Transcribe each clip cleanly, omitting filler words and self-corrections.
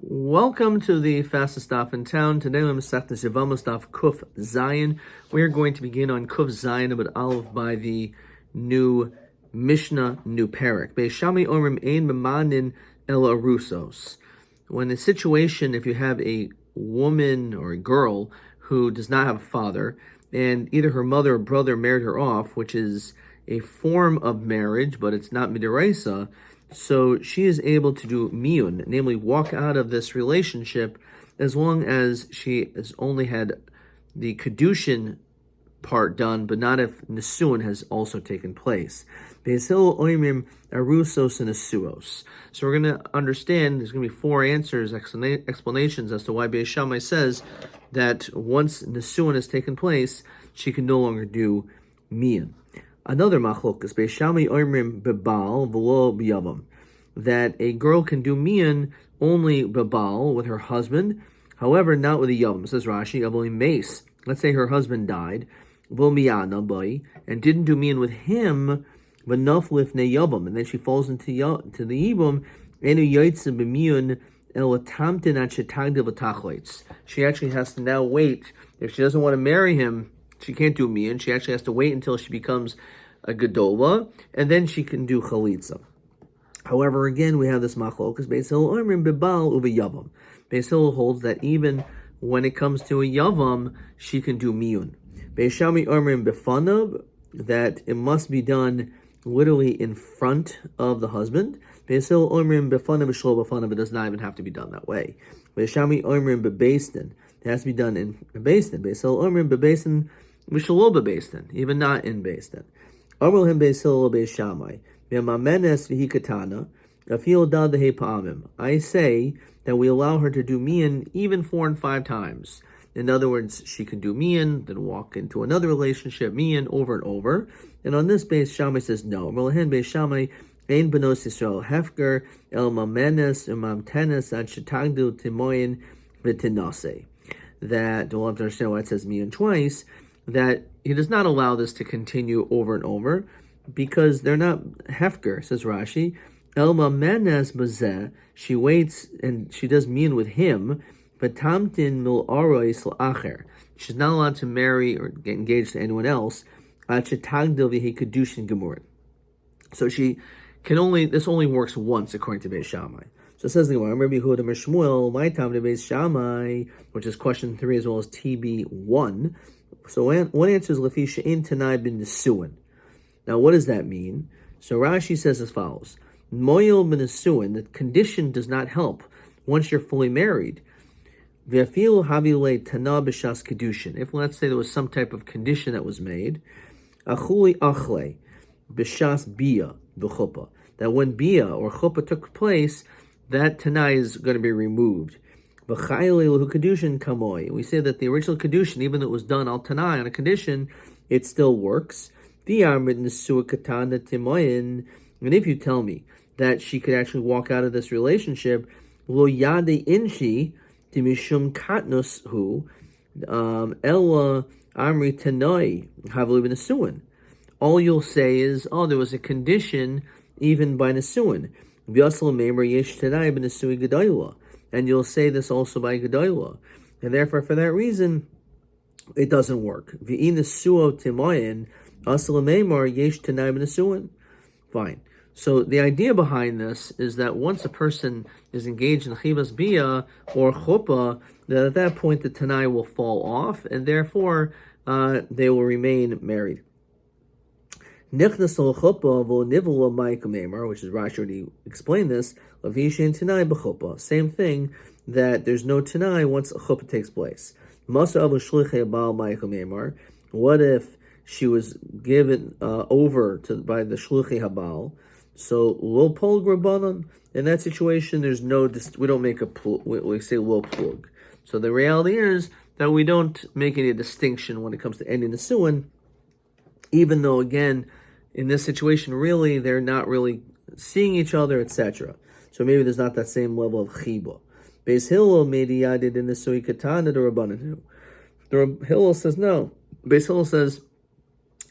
Welcome to the fastest stop in town. Today we're Masechtas Yevamot Daf Kuf Zayin. We're going to begin on Kuf Zayin but Aleph by the new Mishnah, new Parak. Beishami Omrim Ein Memanin El Arusos. When the situation, if you have a woman or a girl who does not have a father, and either her mother or brother married her off, which is a form of marriage, but it's not midiraisa, so she is able to do miyun, namely walk out of this relationship as long as she has only had the kedushin part done, but not if nesuin has also taken place. Arusos and nesuos. So we're going to understand, there's going to be four answers, explanations as to why Beis Shammai says that once nesuin has taken place, she can no longer do miyun. Another machlokas, Beis Shammai oimrim bebal v'lo b'yavam, that a girl can do miyun only bebal with her husband, however not with a yavam. Says Rashi, avoli mace. Let's say her husband died, v'lo miyana boy, and didn't do miyun with him, but naflif ne yavam, and then she falls into the yibum, enu yaitze b'miyun el atamtin at shetagde v'tachleitz. She actually has to now wait. If she doesn't want to marry him, she can't do miyun. She actually has to wait until she becomes a gedola, and then she can do chalitza. However, again, we have this machlokas Beis Hillel omrim bebal ubeyavam. Beis Hillel holds that even when it comes to a yavam, she can do miyun. Beis Shammai omrim befanav, that it must be done literally in front of the husband. Beis Hillel omrim befanav shlo befanav, it does not even have to be done that way. Beis Shammai omrim bebeistin, it has to be done in beistin. Beis Hillel omrim bebeistin mishlo bebeistin, even not in beistin. Amar him Beis Hillel Beis Shammai, v'mamenes v'hikatana, afil dad dehe pa'amim. I say that we allow her to do mian even 4 and 5 times. In other words, she can do mian, then walk into another relationship, mian over and over. And on this Beis Shammai says no. Amar him Beis Shammai, ein benos Yisrael hefker el mamenes umamtenes ad shetagdu timoyin v'tinase. That we'll have to understand why it says mian twice. That he does not allow this to continue over and over because they're not hefker, says Rashi. Elma menes bazeh, she waits and she does mean with him, but tamtin mil arois la'acher. She's not allowed to marry or get engaged to anyone else. So she can only, this only works once according to Beis Shammai. So it says the Gemara, Rabbi Yehuda Shmuel, my time to Beis Shammai, which is question 3 as well as TB1. So one answer is Lefi she'en tanai bin nesuin. Now what does that mean? So Rashi says as follows: Moyel bin nesuin, the condition does not help once you're fully married. V'afilu havile tana b'shas kedushin. If let's say there was some type of condition that was made, achuli achle b'shas bia b'chuppah, that when bia or chuppah took place, that tanai is going to be removed. We say that the original kedushin, even though it was done al tanai on a condition, it still works. And if you tell me that she could actually walk out of this relationship, lo yade inshi timishum katnus hu ella amri tanai havli b'nesuin. All you'll say is, oh, there was a condition even by nesuin. V'yasal meimer yesh tanai b'nesui gedayla. And you'll say this also by Gedolah. And therefore, for that reason, it doesn't work. Fine. So the idea behind this is that once a person is engaged in chivas bia or chuppah, that at that point the tanai will fall off, and therefore they will remain married. Which is Rashi already explained this. Same thing, that there's no tanai once a chuppah takes place. What if she was given over by the shluchei habal? So lo plug rabbanon. In that situation, there's no. We don't make a plug. We say lo plug. So the reality is that we don't make any distinction when it comes to ending the nesuin, even though again, in this situation, really they're not really seeing each other, etc. So maybe there's not that same level of chiba. Beis Hillel made the yadid in the sui katana the rabbanan. The Hillel says no. Beis Hillel says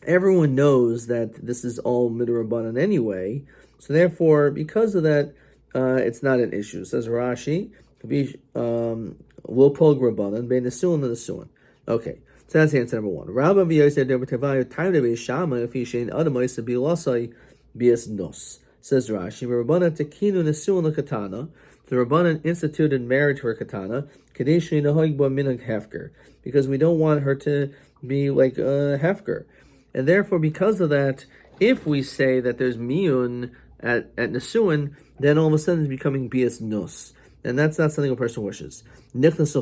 everyone knows that this is all midrabanan anyway. So therefore, because of that, it's not an issue. Says Rashi, Lopol Grabanan, Bein Nesuin and Nesuin. Okay, so that's answer number one. Rabbi V'yosef Deber Tavayu Time to be Shama if he shein Adamais to be Losai Bias Nos. Says Rashi, Rabbana Tekinu Nesuin Katana. The Rabbanan instituted marriage for Katana, Kadeshi Nahag Ba Minag Hefker, because we don't want her to be like Hefker. And therefore, because of that, if we say that there's miyun at nesuin, then all of a sudden it's becoming bias nus, and that's not something a person wishes. Because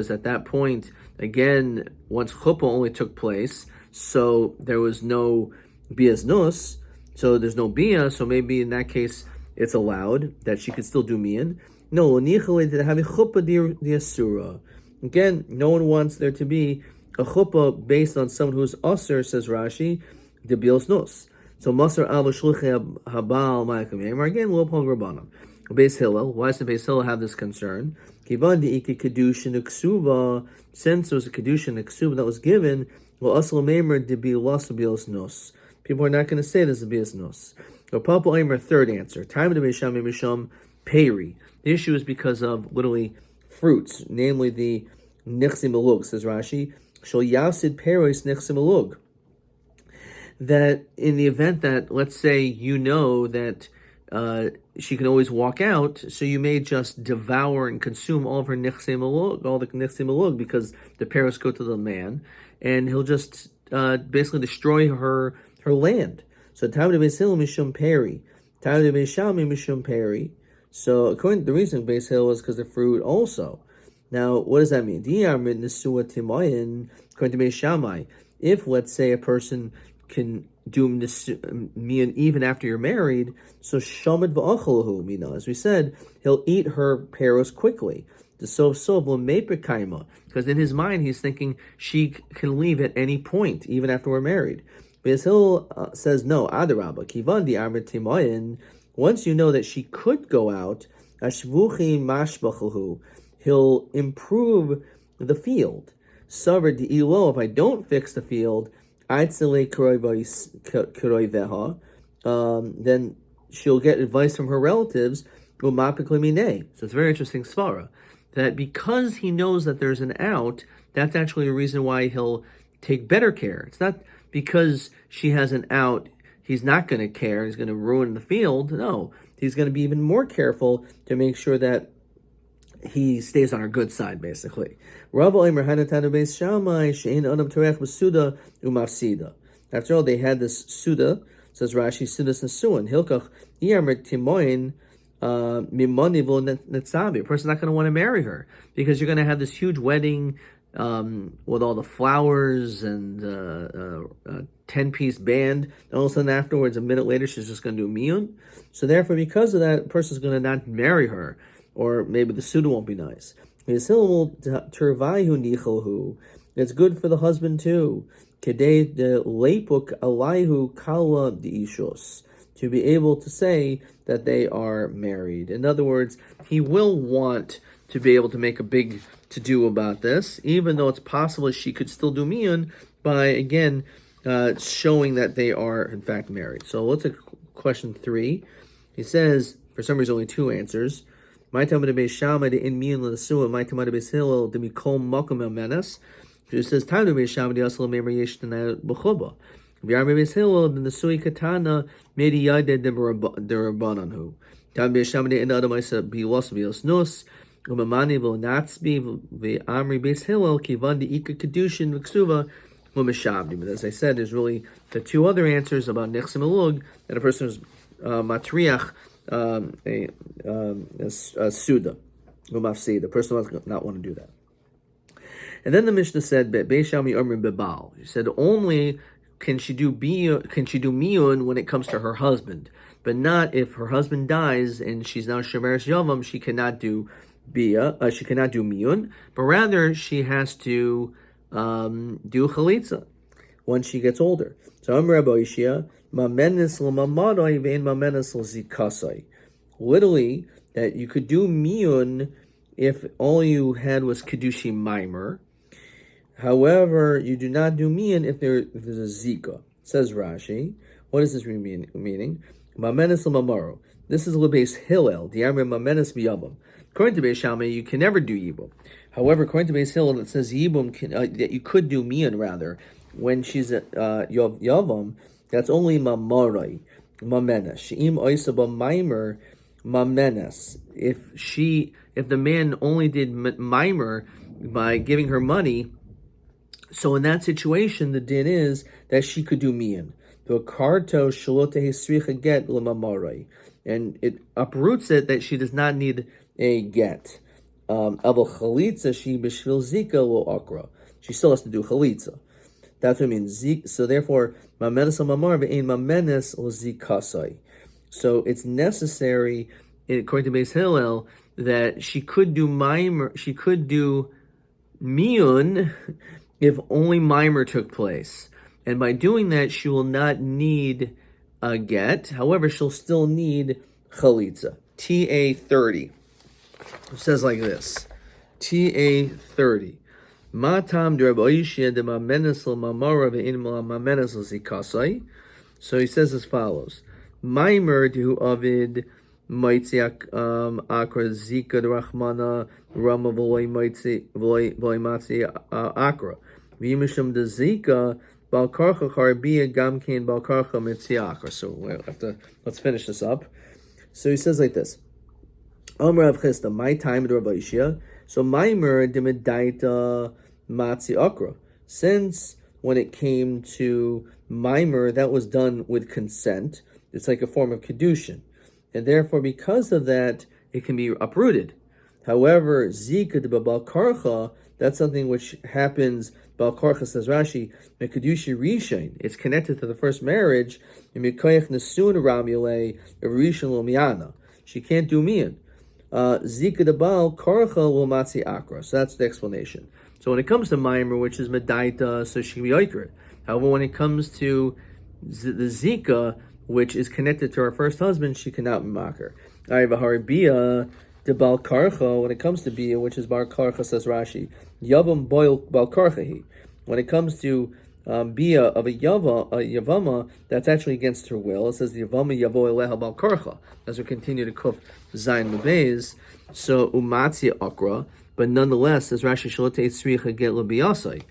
at that point, again, once chuppah only took place, so there was no bias nus, so there's no bia, so maybe in that case it's allowed that she could still do miyun. No, again, no one wants there to be a chuppah based on someone who's aser, says Rashi, the bios nos. So masar al shluchei habal ma'akamim. Again, lopal rabbanim. Beis Hillel. Why does the Beis Hillel have this concern? Kivan di'iki kedushin ksuva. Since there was a kedushin ksuva that was given, well, asal meimer de bios bios nos. People are not going to say this is bios nos. So Papa Aimer, third answer. Time of the Beisham Misham Peri. The issue is because of literally fruits, namely the nichsim elug, says Rashi. Shal yasid peros nichsim elug. That in the event that, let's say, you know that she can always walk out, so you may just devour and consume all of her nichsim elug, all the nichsim elug, because the peros go to the man, and he'll just basically destroy her land. So Tam de Beis Hillel Mishum Peri, Tam de Beis Shammai Mishum Peri. So according to the reason Beis Hillel is because the fruit also. Now, what does that mean? According to Beis Shammai, if let's say a person can do mian even after you're married, so shamad v'achalahu mina. As we said, he'll eat her peros quickly. The because in his mind he's thinking she can leave at any point, even after we're married. Beis Hillel says no, adarabba, kivan di amr timayin. Once you know that she could go out, ashvuchi mashbachahu, he'll improve the field. Savar di'ilo, if I don't fix the field, aitzele kuroiveha, then she'll get advice from her relatives, umapiklimine. So it's a very interesting svara, that because he knows that there's an out, that's actually a reason why he'll take better care. It's not because she has an out, he's not going to care, he's going to ruin the field. No, he's going to be even more careful to make sure that he stays on our good side, basically. After all, they had this suda, says Rashi, sudas nesuin. Hilkach iyamr timoin mimonivo netzabi. A person's not going to want to marry her because you're going to have this huge wedding with all the flowers and 10-piece band, and all of a sudden afterwards, a minute later, she's just going to do miyun. So therefore, because of that, a person's going to not marry her, or maybe the suda won't be nice. It's good for the husband too. To be able to say that they are married. In other words, he will want to be able to make a big to-do about this, even though it's possible she could still do miyun by, again, showing that they are, in fact, married. So let's take question 3. He says, for some reason, only 2 answers. My time of the Beis Shammai the in miyun l'nesuah. My time of the Beis Hillel the mikol makom el menas. It says time of the Beis Shammai the asal memer yesh t'nai b'chuba. V'yar Beis Hillel the nesui katana medi yaded the rabbananhu. Time Beis Shammai the in the adamaisa bilos bilos nus. Umamani v'natzbi v'amri Beis Hillel kivan the ika kedushin v'ksuva u'mishavdi. But as I said, there's really the 2 other answers about nechsim elug, that a person is matriach a suda, umafsi. The person does not want to do that. And then the Mishnah said, Beis Shammai omrim bebal. He said only can she do miyun when it comes to her husband, but not if her husband dies and she's now shemeres yavam. She cannot do she cannot do miyun, but rather she has to do chalitza when she gets older. So Rabbi Ishia, literally, that you could do miyun if all you had was kedushi maimer. However, you do not do miyun if there's a zika. Says Rashi. What is this meaning? Mamenes l'mamaro. This is Lebeis Hillel, the Amrim Mamenes B'Yavam. According to Beis Shammai, you can never do Yibum. However, according to Beis Hillel, it says Yibum that you could do Mian rather when she's at Yavam. That's only Mamarai, Mamenes. She'im Oisaba Maimer Mamenes. If the man only did Maimer by giving her money, so in that situation, the din is that she could do Mian. The karto shalote hisricha get l'mamarai, and it uproots it that she does not need a get. Aval chalitza she b'shvil zika lo akra. She still has to do chalitza. That's what it means. So therefore, mamenes mamar ve'ein mamenes lo zikasai. So it's necessary, according to Beis Hillel, that she could do maimer. She could do miun if only mimer took place. And by doing that, she will not need a get. However, she'll still need chalitza. TA 30. It says like this. TA 30. Matam d'Rabbi de mamenes l'mamara ve'in mamenes l'zikasai. So he says as follows. Maimer du avid maitziak akra zika d'rachmana rama v'loi matzi akra. V'yimisham de zika balkarcha charbia gamkein balkarcha mitziakra. So let's finish this up. So he says like this. Amr Rav Chisda, my time Rabbi Yishia. So Maimer dimidaita matzi akra. Since when it came to Maimer, that was done with consent. It's like a form of kedushin, and therefore, because of that, it can be uprooted. However, zika de balkarcha, that's something which happens. Balkarcha, says Rashi, mekadushi rishain. It's connected to the first marriage. And mikoyach nesun ramule rishon lo miana. She can't do mian. Zika de bal karcha lo matzi akra. So that's the explanation. So when it comes to maimer, which is medaita, so she can be oikrit. However, when it comes to the zika, which is connected to her first husband, she cannot be makar. Bia de bal karcha. When it comes to bia, which is bar karcha, says Rashi, yavam boil bal karchahi. When it comes to bia of a yavama, that's actually against her will. It says the yavama yavo eleha bal karcha. As we continue to kuf zayin mebez, so umatzi akra. But nonetheless, as Rashi shalote tzricha get lebiyasai,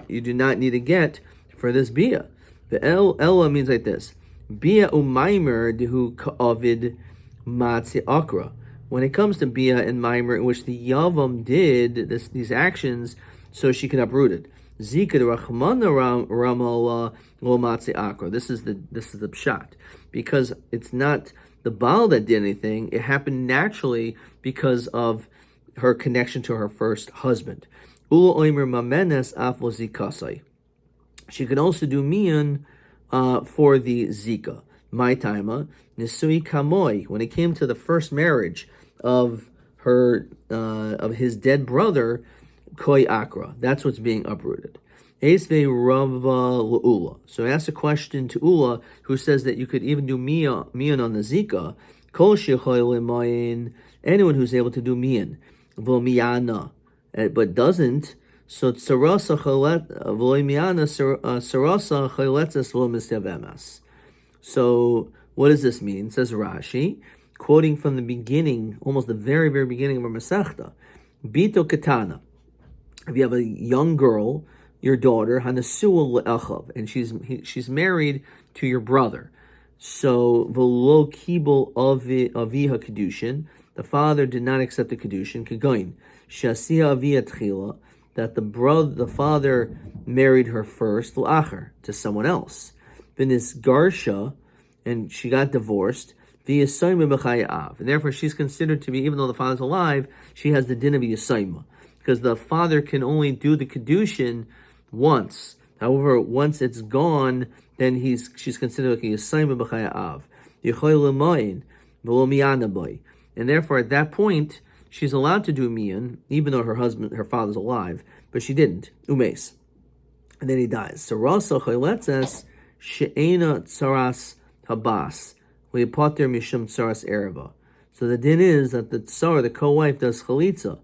you do not need a get for this bia. The ella means like this: bia umaimer dehu ka'avid matzi akra. When it comes to bia and maimer, in which the yavam did these actions, so she can uproot it. Zika de rachmana ramala lo matzi akra. This is the pshat, because it's not the baal that did anything. It happened naturally because of her connection to her first husband. Ula oimer mamenes aflo zikasai. She can also do mian for the zika. My taima nisui kamoi. When it came to the first marriage of his dead brother, koi akra. That's what's being uprooted. Esve rava l'ula. So I asked a question to Ula, who says that you could even do mian on the zika. Kol shechoy lemayin. Anyone who's able to do mian, v'miyana, but doesn't. So tsarasa v'miyana sarasa chayletzes v'mistevemas. So what does this mean? Says Rashi, quoting from the beginning, almost the very, very beginning of our Masechta, Bito Katana. If you have a young girl, your daughter, Hanasua le'echav, and she's married to your brother. So v'lo kibul aviha kedushin, the father did not accept the kedushin. Kegoin shasia avia tchila, that the father married her first l'achar, to someone else. V'nis garsha, and she got divorced. And therefore she's considered to be, even though the father's alive, she has the din of Yisayma, because the father can only do the kedushin once. However, once it's gone, then she's considered like a Yisayma b'chaya av. And therefore at that point she's allowed to do mian, even though her father's alive, but she didn't. Umes. And then he dies. Sarasa chayletzes she'ena tsaras habas. So the din is that the tsar, the co-wife, does chalitza.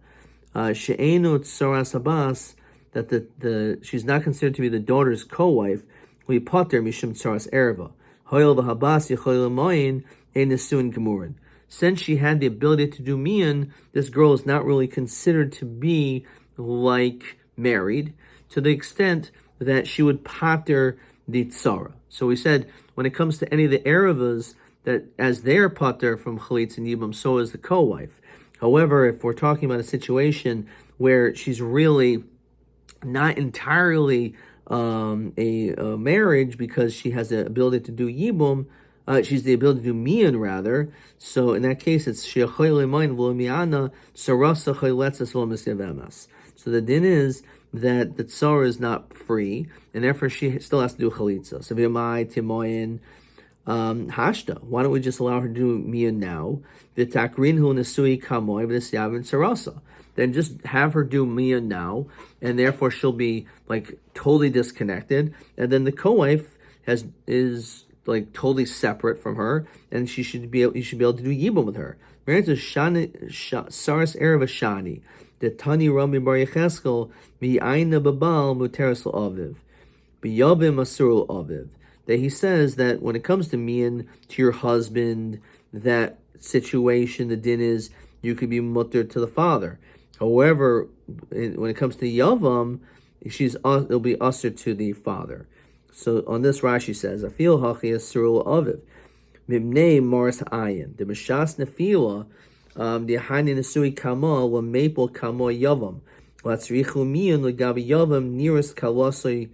She'enu tsaras habas, that she's not considered to be the daughter's co-wife. We potter mishum tsaras erva. Hoyel v'habas yichoy l'moyin a Nesuin Gemurin. Since she had the ability to do mian, this girl is not really considered to be like married, to the extent that she would pater the tzara. So we said, when it comes to any of the Erevas, that as they're pater from chalitz and yibum, so is the co-wife. However, if we're talking about a situation where she's really not entirely a marriage, because she has the ability to do yibum, she's the ability to do mian rather. So in that case, it's she'achoy le'mayin v'lo mi'ana sarasa choyletzes v'lo misyavemas. So the din is that the tsar is not free, and therefore she still has to do chalitza. So v'yamai timoyin hashta. Why don't we just allow her to do mian now? V'takrinhu nesui kamoy v'nesyavin sarasa. Then just have her do mian now, and therefore she'll be like totally disconnected. And then the co-wife is like totally separate from her, and you should be able to do yibum with her. Saras erev shani, the tani Rami bar Yecheskel mi'ayna babal muteres l'aviv, b'yabim asur l'aviv. That he says that when it comes to mian to your husband, that situation, the din is you could be mutter to the father. However, when it comes to yavam, it'll be usher to the father. So on this, Rashi says, "Afil hachi asur l'aviv, mimnei maris ayin the mishas nefila the hani nesui kama la maple kama yavam latzrichu miyan legabi yavam nearest kalasa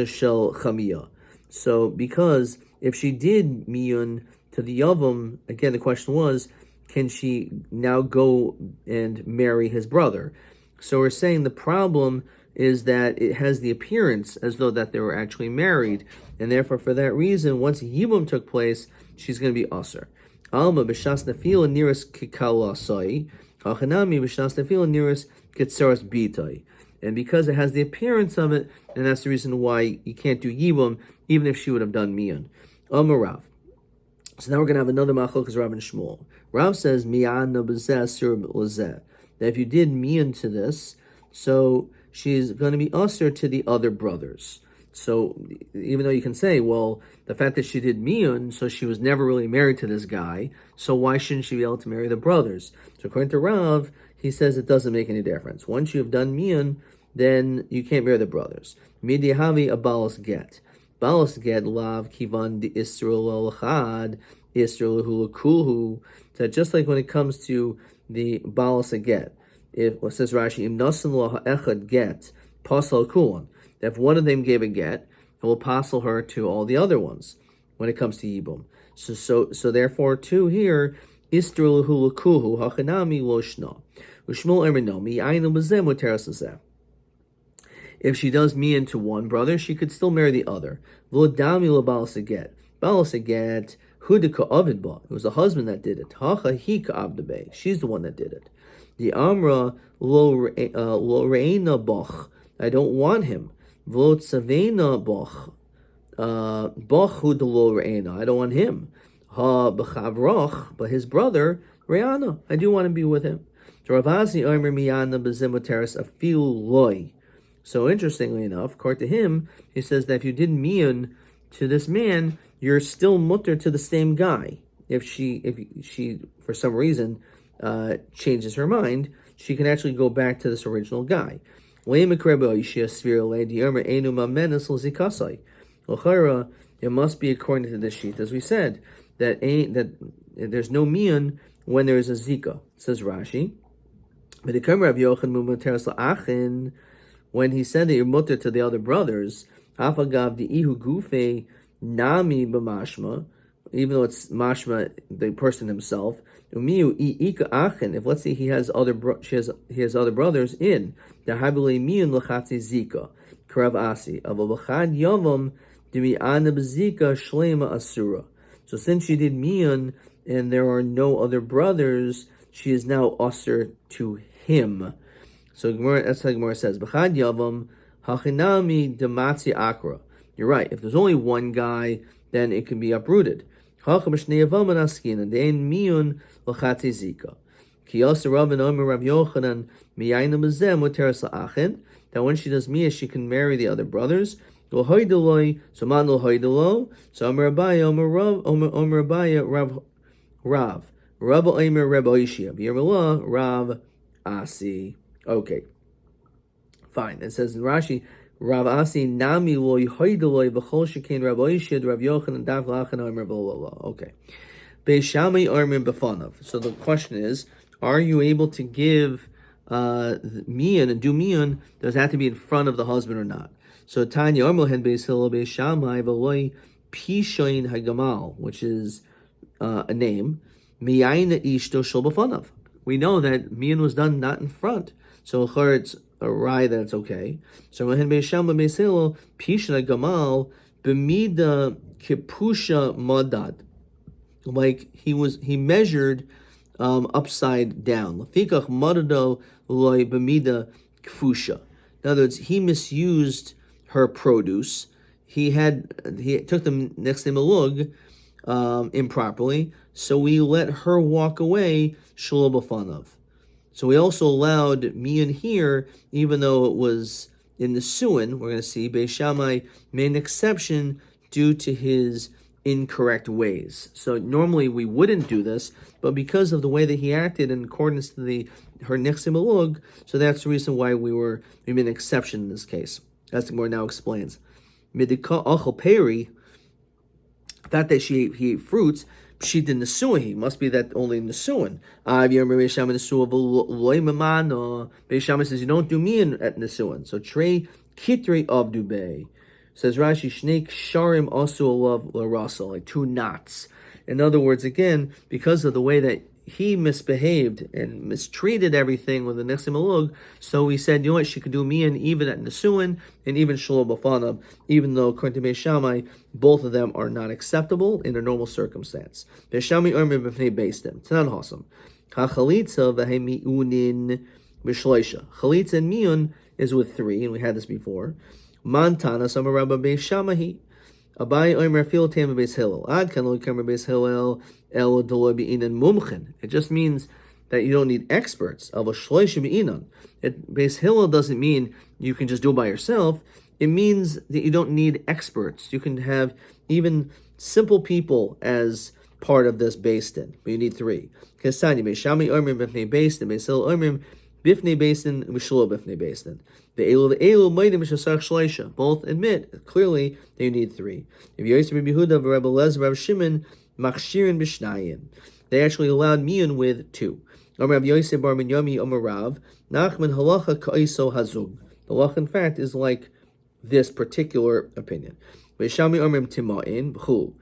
shel chamia." So because if she did miyun to the yavam, again the question was, can she now go and marry his brother? So we're saying the problem is that it has the appearance as though that they were actually married, and therefore for that reason, once yibum took place, she's going to be usher. Alma b'shas nefila nearest kikalasai, hachanami b'shas nefila nearest kitsaras bitai. And because it has the appearance of it, and that's the reason why you can't do yibum, even if she would have done miyan. Rav. So now we're going to have another machlokes Rav and Shmuel. Rav says mi'ana b'zeh sur l'zeh. That if you did miyan to this, so she's going to be usher to the other brothers. So even though you can say, well, the fact that she did miyun, so she was never really married to this guy, so why shouldn't she be able to marry the brothers? So according to Rav, he says it doesn't make any difference. Once you've done miyun, then you can't marry the brothers. Midihavi a balas get. Balas get lav kivan di Israel l'chad, Israel hulakulhu. So just like when it comes to the balas get, if what says Rashi, im nasan lo ha'echad get, pasal kulon. If one of them gave a get, it will passel her to all the other ones when it comes to yibum. So therefore, too here, Israel hulakulhu hachanami lo shna. Ushmol emrino mi ayinu b'zeh muteras l'zeh. If she does me into one brother, she could still marry the other. V'lodami lo balas get. Balas get hudika avidba. It was the husband that did it. Hacha hika abdebe. She's the one that did it. The amra lo reina boch. I don't want him. V'lo tzavena boch. Boch hu de lo reina. I don't want him. Ha b'chavroch. But his brother Reana, I do want to be with him. Ravazi omer miyana b'zemoteres afil loy. So interestingly enough, according to him, he says that if you did miyun to this man, you're still mutter to the same guy. If she for some reason changes her mind, she can actually go back to this original guy. It must be according to this sheet, as we said, that there's no miyun when there is a zika. It says Rashi. When he said that you're mutter to the other brothers, afagav the ihu gufe nami b'mashma, even though it's mashma the person himself. Umiu ika achen. If let's say he has other brothers in the habile miyun lachatzi zika karav asi avavachad yavam dimi anab zika shlema asura. So since she did miyun and there are no other brothers, she is now usher to him. So that's how Gemara says, B'chad yavam hachinami dematzi akra. You're right. If there's only one guy, then it can be uprooted. Hacham shnei yavaman askina dein miyun l'chatzi zika. Ki yasa Rabbi Omer Rav Yochanan miyayna bezeh muteres la'achin. That when she does miyah, she can marry the other brothers. L'hoydaloi, so man l'hoydalo. So Omer Abaya, Omer Abaya, Rav Rav. Rav Omer Rav Oishia. B'Yermela Rav Asi. Okay. Fine. It says in Rashi, Rav Asi Nami lo Yehoidaloi B'chol Shekain Rav Oishia Rav Yochanan Dav Lachan Omer blah blah blah. Okay. Beishami Omer B'fanav. So the question is, are you able to give mian and do mian? Does it have to be in front of the husband or not? So Tanya Omer Hen Beis Hillel Beishamai V'loi Pishoin Hagamal, which is a name. Miyaina Ishto Shel B'fanav. We know that mian was done not in front, so it's a rye that it's okay. So Hen Beisham Beis Hillel Pishoin Hagamal B'mida Kipusha Madad. Like he measured upside down. Lafikach madado loy b'mida kfusha. In other words, he misused her produce. He took them next to Malug improperly, so we let her walk away shelo b'fanav. So we also allowed mian here, even though it was in the suin. We're going to see Beis Shammai made an exception due to his incorrect ways. So normally we wouldn't do this, but because of the way that he acted in accordance to her nixim alug, so that's the reason why we made an exception in this case. As the Gemara now explains. Midika achal peri, that he ate fruits, she did nesuah. Must be that only nesuah. Beis Shammai says you don't do mian at nesuah. So trey kitrei avdu bey. Says Rashi, Shnei Sharim also alav larasa, like two knots. In other words, again, because of the way that he misbehaved and mistreated everything with the Nechsim Alug, so he said, you know what, she could do mian even at Nesuin and even Shalom B'fanav, even though according to Beis Shammai, both of them are not acceptable in a normal circumstance. Beis Shammai Omer b'fnei Beistim. It's not awesome. Ha-chalitza v'hei mi'unin b'shloisha. Chalitza and mi'un is with 3, and we had this before. Mantana Samar Rabbi Beis Shammai. Abai Omer Fil Tam Beis Hillel. Ad Kan Lo Kamer Beis Hillel El Dolo Be'inan Mumchen. It just means that you don't need experts. Al Shloisha Be'inan. Beis Hillel doesn't mean you can just do it by yourself. It means that you don't need experts. You can have even simple people as part of this Beis Din, but you need 3. Kesani Beis Shammai Omer B'fnei Beis Din. Beis Hillel Omer Bifnei Beis Din V'shlo Bifnei Beis Din. Both admit clearly that you need 3. If you Rabbi Yehuda, Rabbi Lezer, Rabbi Shimon, Machshirin b'shnayin, they actually allowed mian with 2. Rabbi Yosef bar Minyomi Amar Rav, Nachman halacha kaiso hazug. The halacha, in fact, is like this particular opinion. Beishami Amrim Tima'in b'chul.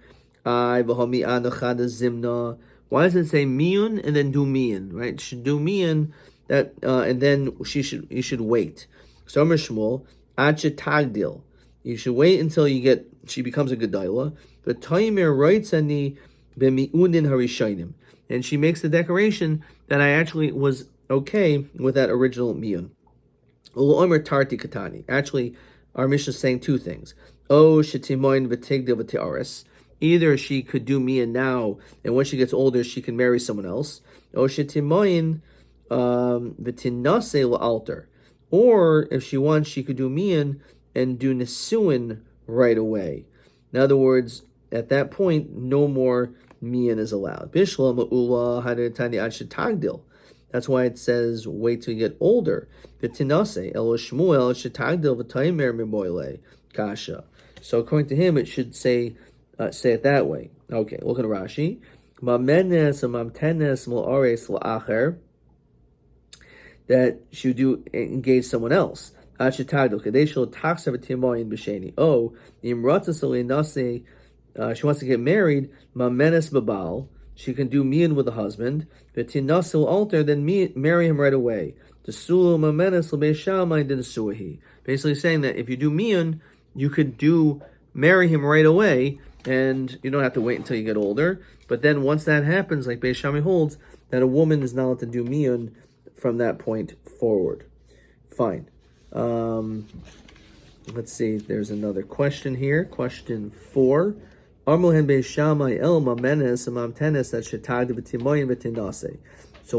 I v'hami anachada zimna. Why does it say mian and then do mian? Right? It should do mian that and then you should wait. So Amar Shmuel, ad shetagdil. You should wait until she becomes a gedayla. But Taimer writes ani b'mi'unin harishonim, and she makes the declaration that I actually was okay with that original mi'un. Ulu Omer tarti katani. Actually, our Mishnah is saying 2 things. O shetimoin v'tigdil v'tiaris. Either she could do mi'un now, and when she gets older, she can marry someone else. O shetimoin v'tinase la'alter. Or, if she wants, she could do mi'an and do nesuin right away. In other words, at that point, no more mi'an is allowed. Bishla ma'ula hadetani ad shetagdil. That's why it says, wait till you get older. V'tinase elo shmuel shetagdil v'taimer mimoile kasha. So according to him, it should say it that way. Okay, look at Rashi. Mamenes amamtenes mo'ares la'acher. That she would engage someone else. Oh, she wants to get married. Mamenes babal. She can do mian with the husband. V'tinasil alter, then marry him right away. Basically saying that if you do mian, you could marry him right away, and you don't have to wait until you get older. But then once that happens, like Beis Shammai holds, that a woman is not allowed to do mian from that point forward. Fine. Let's see. There's another question here. Question 4. So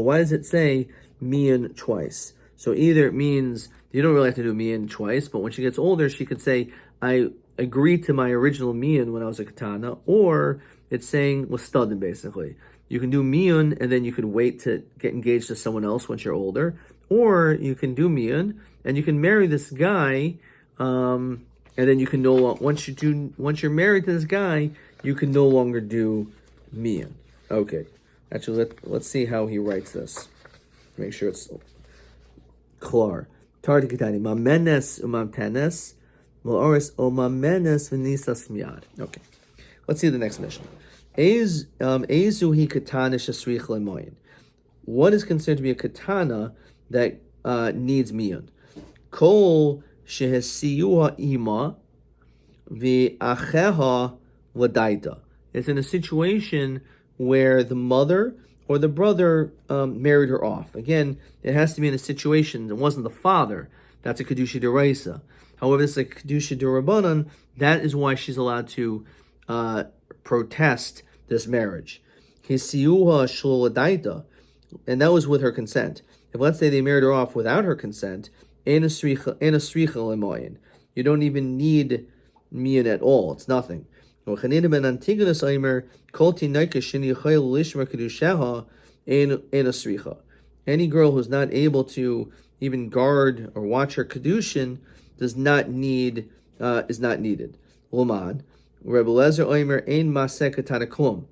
why does it say mian twice? So either it means you don't really have to do mian twice, but when she gets older, she could say, I agreed to my original mian when I was a katana, or it's saying listadin basically. You can do miyun, and then you can wait to get engaged to someone else once you're older, or you can do miyun, and you can marry this guy, and then you can no longer, once you're married to this guy, you can no longer do miyun. Okay, actually, let's see how he writes this. Make sure it's klar. Tartikitani mamenes umamtenes loris omamenes v'nisas miyad. Okay, let's see the next mission. Ezuhi katana shesrich lemoyin. What is considered to be a katana that needs miyun? Kol shehesiyuha ima v'acheha ladaita. It's in a situation where the mother or the brother married her off. Again, it has to be in a situation. It wasn't the father. That's a kedusha deraisa. However, it's a kedusha derabanan. That is why she's allowed to protest this marriage. Hisiyuha shloladaita, and that was with her consent. If let's say they married her off without her consent, ena sricha lemoyin, you don't even need miyun at all. It's nothing. Any girl who's not able to even guard or watch her kedushin is not needed. Laman, Rebbe Lezer Oimer ein maseh katana klum.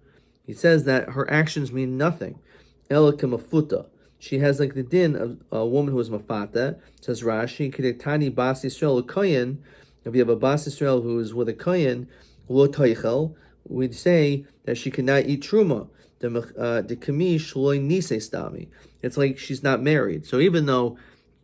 He says that her actions mean nothing. Ela kemafuta. She has like the din of a woman who is mafata. Says Rashi, Kedetani bas Yisrael kohen. If you have a bas Yisrael who is with a kohen, lo toichel, we'd say that she cannot eat truma. The kamish loy nise stami. It's like she's not married. So even though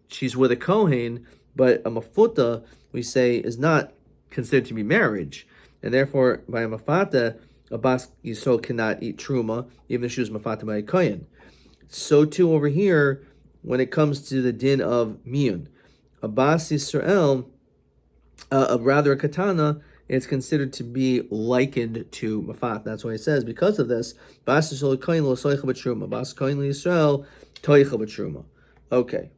she's with a kohen, but a mafuta, we say, is not considered to be marriage. And therefore, by a mafata, a bas Yisrael cannot eat truma, even if she was mafata by a kohen. So too over here, when it comes to the din of miyun, a bas Yisrael, rather a katana, it's considered to be likened to mafat. That's why it says, because of this, bas Yisrael kohen lo soicha b'truma, bas kohen Yisrael toicha b'truma. Okay,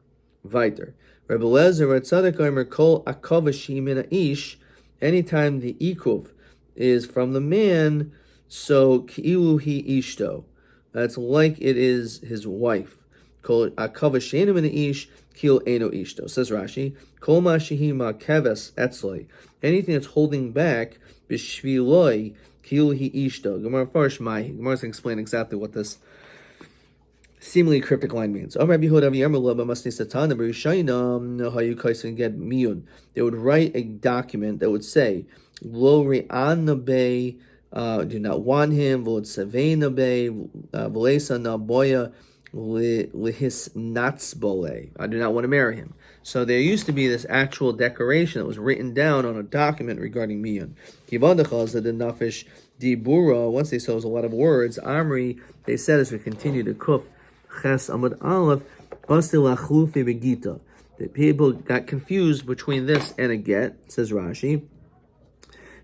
weiter. Rebbe Lezer Tzaddik Omer kol akavashi min ish. Anytime the ikuv is from the man, so ki'ilu hi ishto. That's like it is his wife. Kol akavash min ish kil eno ishto. Says Rashi, kol ma shehi ma keves etzloi. Anything that's holding back b'shviloi kil hi ishto. Gemara Farsh Mahi. Gemara is going to explain exactly what this seemingly cryptic line means. They would write a document that would say, Lo re'anabe, do not want him, I do not want to marry him. So there used to be this actual declaration that was written down on a document regarding miyun. Once they saw a lot of words, Amri, they said as we continue to kuf, Ches Amud Aleph, the people got confused between this and a get, says Rashi.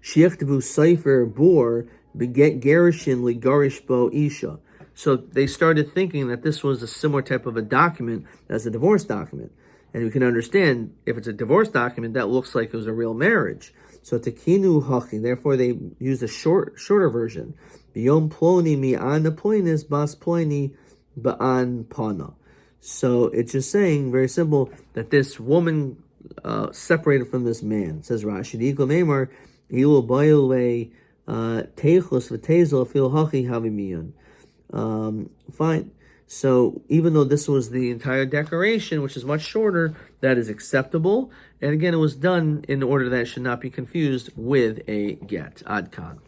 Shiachtavu Seifer Bor beget Gerishin Ligarish Bo Isha. So they started thinking that this was a similar type of a document as a divorce document. And you can understand, if it's a divorce document, that looks like it was a real marriage. So Tekinu Hachi, therefore they use a shorter version. Biyom Ploni mi ana ploinis bas ploni ba'an pana. So it's just saying, very simple, that this woman separated from this man. It says Rashi, Ikla Meimar, Ilu Bayole Teichos V'Tezel Fil Hachi Havimiyon. Fine. So even though this was the entire declaration, which is much shorter, that is acceptable. And again, it was done in order that it should not be confused with a get. Ad Kan.